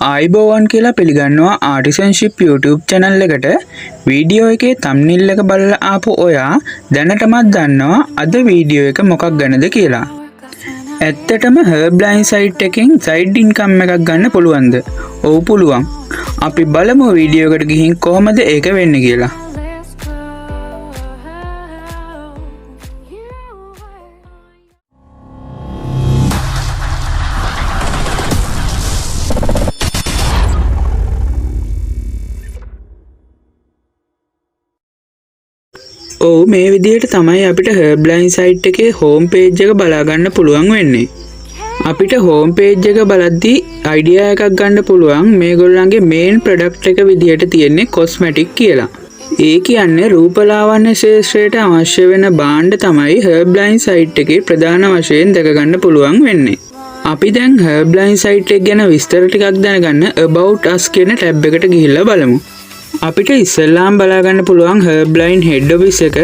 ආයිබෝවන් කියලා පිළිගන්නවා ආටිසන්ෂිප් YouTube channel එකට. වීඩියෝ එකේ thumbnail එක බලලා ආපු ඔයා දැනටමත් දන්නවා අද වීඩියෝ එක මොකක් ගැනද කියලා. ඇත්තටම Herbline site එකෙන් side income එකක් ගන්න පුළුවන්ද? ඔව් පුළුවන්. අපි බලමු වීඩියෝ එකට ගිහින් කොහොමද ඒක වෙන්නේ කියලා. ඔව් මේ විදිහට තමයි අපිට Herbline site එකේ home page එක බලා ගන්න පුළුවන් වෙන්නේ. අපිට home page එක බලද්දී idea එකක් ගන්න පුළුවන් මේගොල්ලන්ගේ main product එක විදිහට තියෙන්නේ cosmetic කියලා. ඒ කියන්නේ රූපලාවන්‍ය ශේෂ්ත්‍රයට අවශ්‍ය වෙන භාණ්ඩ තමයි Herbline site එකේ ප්‍රධාන වශයෙන් දැක ගන්න පුළුවන් වෙන්නේ. අපි දැන් Herbline site එක ගැන විස්තර ටිකක් දැනගන්න about us කියන tab එකට ගිහිල්ලා බලමු. අපිට ඉස්සෙල්ලාම බලා ගන්න පුළුවන් Herbline head office එක.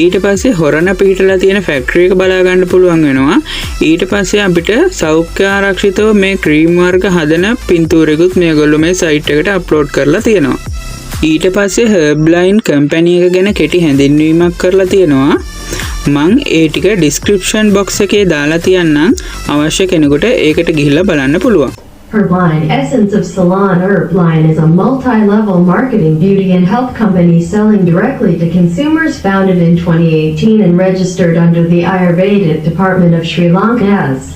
ඊට පස්සේ හොරණ පිහිටලා තියෙන factory එක බලා ගන්න පුළුවන් වෙනවා. ඊට පස්සේ අපිට සෞඛ්‍ය ආරක්ෂිතව මේ ක්‍රීම් වර්ග හදන පින්තූරෙකුත් මේගොල්ලෝ මේ site එකට upload කරලා තියෙනවා. ඊට පස්සේ Herbline company එක ගැන කෙටි හැඳින්වීමක් කරලා තියෙනවා. මං ඒ ටික description box එකේ දාලා තියන්නම්. අවශ්‍ය කෙනෙකුට ඒකට ගිහිල්ලා බලන්න පුළුවන්. Herline, Essence of Ceylon. Herbline is a multi-level marketing beauty and health company selling directly to consumers, founded in 2018 and registered under the Ayurvedic Department of Sri Lanka as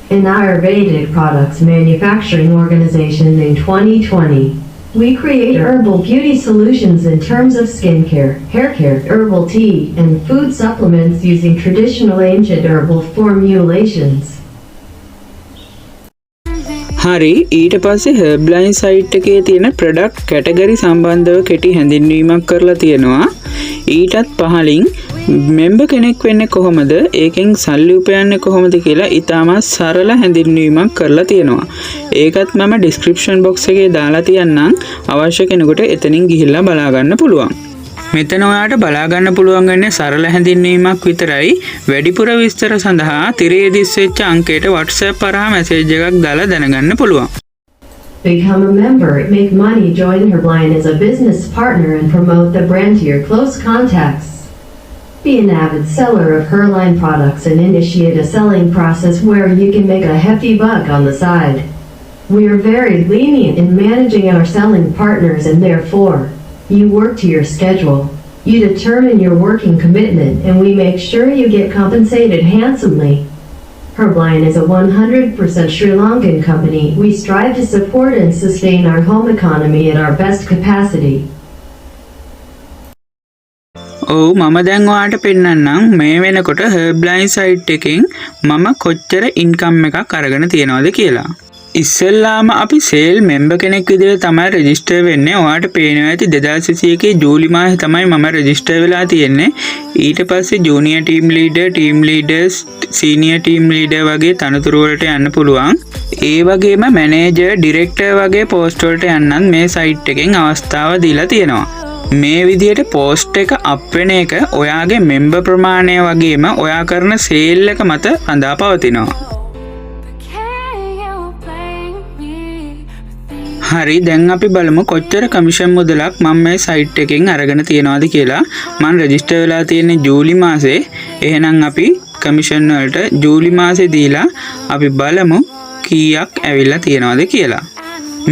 an Ayurvedic products manufacturing organization in 2020. We create herbal beauty solutions in terms of skincare, haircare, herbal tea, and food supplements using traditional ancient herbal formulations. හරි ඊට පස්සේ Herbline site එකේ තියෙන product category සම්බන්ධව කෙටි හැඳින්වීමක් කරලා තියෙනවා. ඊටත් පහලින් member කෙනෙක් වෙන්නේ කොහොමද? ඒකෙන් සල්ලි උපයන්නේ කොහොමද කියලා ඉතාමත් සරල හැඳින්වීමක් කරලා තියෙනවා. ඒකත් මම description box එකේ දාලා තියන්නම්. අවශ්‍ය කෙනෙකුට එතනින් ගිහිල්ලා බලා ගන්න පුළුවන්. මෙතන ඔයාට බලා ගන්න පුළුවන් වෙන්නේ සරල හැඳින්වීමක් විතරයි. වැඩිපුර විස්තර සඳහා තිරේ දිස්වෙච්ච අංකයට WhatsApp කරා මැසේජ් එකක් දාලා දැනගන්න පුළුවන්. Become a member, make money, join Herbline as a business partner and promote the brand to your close contacts. Be an avid seller of Herline products and initiate a selling process where you can make a hefty buck on the side. We are very lenient in managing our selling partners and therefore you work to your schedule. You determine your working commitment and we make sure you get compensated handsomely. Herbline is a 100% Sri Lankan company. We strive to support and sustain our home economy at our best capacity. ඔව් මම දැන් ඔයාලට පෙන්නන්නම් මේ වෙනකොට Herbline site එකෙන් මම කොච්චර income එකක් අරගෙන තියනවද කියලා. ඉස්සෙල්ලාම අපි සේල් මෙම්බර් කෙනෙක් විදිහට තමයි රෙජිස්ටර් වෙන්නේ. ඔයාලට පේනවා ඇති 2021 ජූලි මාසේ තමයි මම රෙජිස්ටර් වෙලා තියෙන්නේ. ඊට පස්සේ junior team leaders, senior team leader වගේ තනතුරු වලට යන්න පුළුවන්. ඒ වගේම මැනේජර්, ඩිරෙක්ටර් වගේ පෝස්ට් වලට යන්නත් මේ සයිට් එකෙන් අවස්ථාව දීලා තියෙනවා. මේ විදිහට පෝස්ට් එක අප් වෙන එක ඔයාගේ මෙම්බර් ප්‍රමාණය වගේම ඔයා කරන සේල් එක මත රඳා පවතිනවා. හරි දැන් අපි බලමු කොච්චර කමිෂන් මුදලක් මම මේ සයිට් එකෙන් අරගෙන තියනවාද කියලා. මම රෙජිස්ටර් වෙලා තියෙන්නේ ජූලි මාසේ. එහෙනම් අපි කමිෂන් වලට ජූලි මාසේ දීලා අපි බලමු කීයක් ඇවිල්ලා තියනවාද කියලා.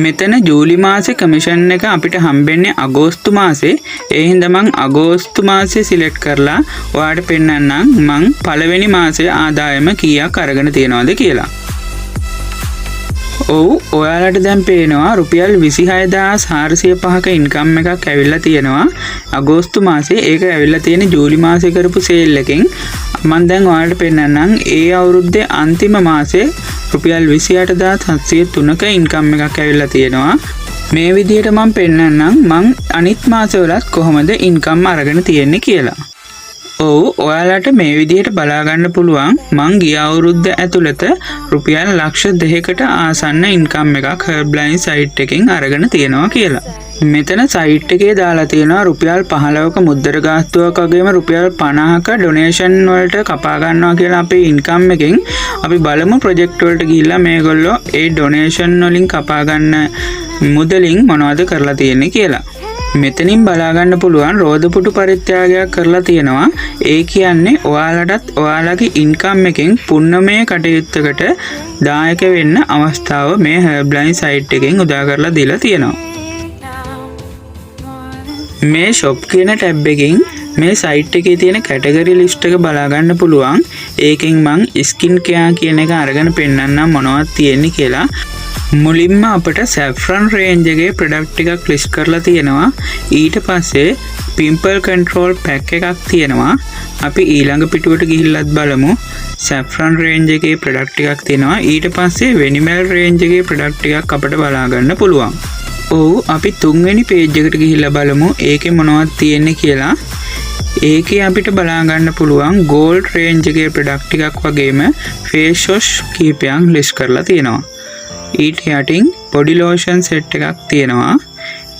මෙතන ජූලි මාසේ කමිෂන් එක අපිට හම්බෙන්නේ අගෝස්තු මාසේ. ඒ හින්දා මම අගෝස්තු මාසේ සිලෙක්ට් කරලා ඔයාලට පෙන්නන්නම් මම පළවෙනි මාසේ ආදායම කීයක් අරගෙන තියනවාද කියලා. ඔව් ඔයාලට දැන් පේනවා රුපියල් 26405ක ඉන්කම් එකක් ඇවිල්ලා තියෙනවා අගෝස්තු මාසේ. ඒක ඇවිල්ලා තියෙන ජූලි මාසේ කරපු සේල් එකෙන්. මම දැන් ඔයාලට පෙන්නන්නම් ඒ අවුරුද්දේ අන්තිම මාසේ රුපියල් 28703ක ඉන්කම් එකක් ඇවිල්ලා තියෙනවා. මේ විදිහට මම පෙන්නන්නම් මං අනිත් මාසවලත් කොහොමද ඉන්කම් අරගෙන තියෙන්නේ කියලා. ඔව් ඔයාලට මේ විදිහට බලා ගන්න පුළුවන් මං ගිය අවුරුද්ද ඇතුළත රුපියල් ලක්ෂ 2කට ආසන්න ඉන්කම් එකක් Herbline site එකෙන් අරගෙන තියෙනවා කියලා. මෙතන සයිට් එකේ දාලා තියෙනවා රුපියල් 15ක මුද්දර ගාස්තුවක් වගේම රුපියල් 50ක ඩොනේෂන් වලට කපා ගන්නවා කියලා අපේ ඉන්කම් එකෙන් අපි බලමු ප්‍රොජෙක්ට් වලට ගිහිල්ලා මේගොල්ලෝ ඒ ඩොනේෂන් වලින් කපා ගන්න මුදලින් මොනවද කරලා තියෙන්නේ කියලා. මෙතනින් බලා ගන්න පුළුවන් රෝදපුටු පරිත්‍යාගයක් කරලා තියෙනවා. ඒ කියන්නේ ඔයාලටත් ඔයාලගේ ඉන්කම් එකෙන් පුන්නමය කටයුත්තකට දායක වෙන්න අවස්ථාව මේ Herbline සයිට් එකෙන් උදා කරලා දීලා තියෙනවා. මේ shop කියන ටැබ් එකෙන් මේ සයිට් එකේ තියෙන කැටගරි ලිස්ට් එක බලා ගන්න පුළුවන්. ඒකෙන් මං ස්කින් කෙයාර් කියන එක අරගෙන පෙන්නන්නම් මොනවද තියෙන්නේ කියලා. මුලින්ම අපට saffron range එකේ product ටිකක් list කරලා තියෙනවා. ඊට පස්සේ pimple control pack එකක් තියෙනවා. අපි ඊළඟ පිටුවට ගිහිල්ලත් බලමු. saffron range එකේ product ටිකක් තියෙනවා. ඊට පස්සේ venimal range එකේ product ටිකක් අපිට බලා ගන්න පුළුවන්. ඔව් අපි තුන්වෙනි page එකට ගිහිල්ලා බලමු. ඒකේ මොනවද තියෙන්නේ කියලා. ඒකේ අපිට බලා ගන්න පුළුවන් gold range එකේ product ටිකක් වගේම face wash කීපයක් list කරලා තියෙනවා. ඊට යටින් body lotion set එකක් තියෙනවා.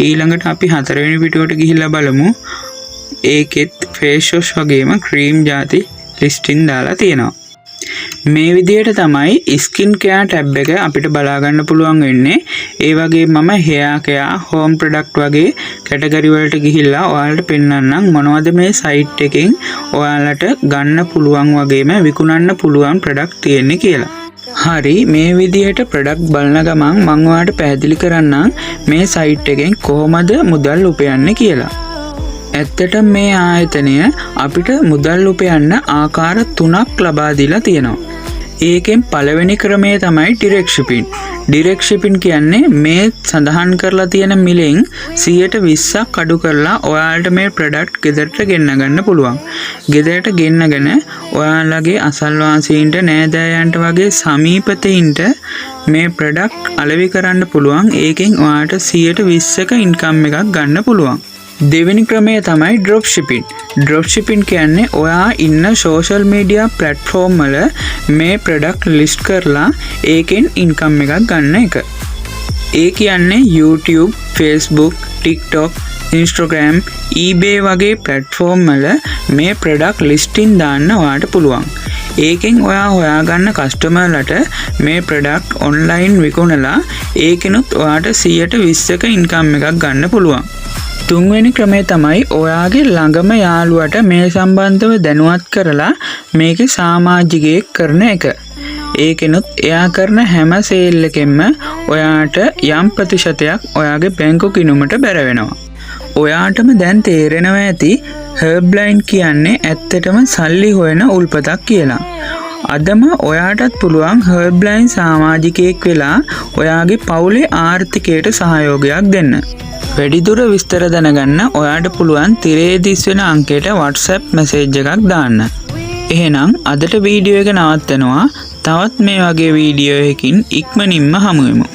ඊළඟට අපි හතරවෙනි පිටුවට ගිහිල්ලා බලමු. ඒකෙත් face wash වගේම cream ಜಾති listing දාලා තියෙනවා. මේ විදිහට තමයි skin care tab එක අපිට බලා ගන්න පුළුවන් වෙන්නේ. ඒ වගේම මම hair care, home product වගේ කැටගරි වලට ගිහිල්ලා ඔයාලට පෙන්වන්නම් මොනවද මේ site එකෙන් ඔයාලට ගන්න පුළුවන් වගේම විකුණන්න පුළුවන් product තියෙන්නේ කියලා. හරි, මේ විදිහට ප්‍රොඩක්ට් බලන ගමන් මම ඔයාලට පැහැදිලි කරන්නම් මේ සයිට් එකෙන් කොහොමද මුදල් උපයන්නේ කියලා. ඇත්තටම මේ ආයතනය අපිට මුදල් උපයන්න ආකාර 3ක් ලබා දීලා තියෙනවා. ඒකෙන් පළවෙනි ක්‍රමය තමයි direct shipping. direct shipping කියන්නේ මේ සඳහන් කරලා තියෙන මිලෙන් 120ක් අඩු කරලා ඔයාලට මේ ප්‍රොඩක්ට් ගෙදරට ගෙන්න ගන්න පුළුවන්. ගෙදරට ගෙන්නගෙන ඔයාලගේ අසල්වාසීන්ට නෑදෑයන්ට වගේ සමීපතයින්ට මේ ප්‍රොඩක්ට් අලෙවි කරන්න පුළුවන්. ඒකෙන් ඔයාලට 120ක ඉන්කම් එකක් ගන්න පුළුවන්. දෙවෙනි ක්‍රමය තමයි drop shipping. drop shipping කියන්නේ ඔයා ඉන්න social media platform වල මේ product list කරලා ඒකෙන් income එකක් ගන්න එක. ඒ කියන්නේ YouTube, Facebook, TikTok, Instagram, eBay වගේ platform වල මේ product listing දාන්න ඔයාට පුළුවන්. ඒකෙන් ඔයා හොයාගන්න කස්ටමර්ලට මේ product online විකුණලා ඒකෙනුත් ඔයාට 120ක income එකක් ගන්න පුළුවන්. තුන්වෙනි ක්‍රමය තමයි ඔයාගේ ළඟම යාළුවට මේ සම්බන්ධව දැනුවත් කරලා මේකේ සමාජිකයෙක් කරන එක. ඒකෙනුත් එයා කරන හැම සේල් එකෙන්ම ඔයාට යම් ප්‍රතිශතයක් ඔයාගේ බැංකු ගිණුමට බැර වෙනවා. ඔයාටම දැන් තේරෙනවා ඇති Herbline කියන්නේ ඇත්තටම සල්ලි හොයන උල්පතක් කියලා. අදම ඔයාටත් පුළුවන් Herbline සමාජිකයෙක් වෙලා ඔයාගේ පවුලේ ආර්ථිකයට සහයෝගයක් දෙන්න. වැඩිදුර විස්තර දැනගන්න ඔයාට පුළුවන් තිරේ දිස් වෙන අංකයට WhatsApp මැසේජ් එකක් දාන්න. එහෙනම් අදට වීඩියෝ එක නවත්තනවා. තවත් මේ වගේ වීඩියෝ එකකින් ඉක්මනින්ම හමු වෙමු.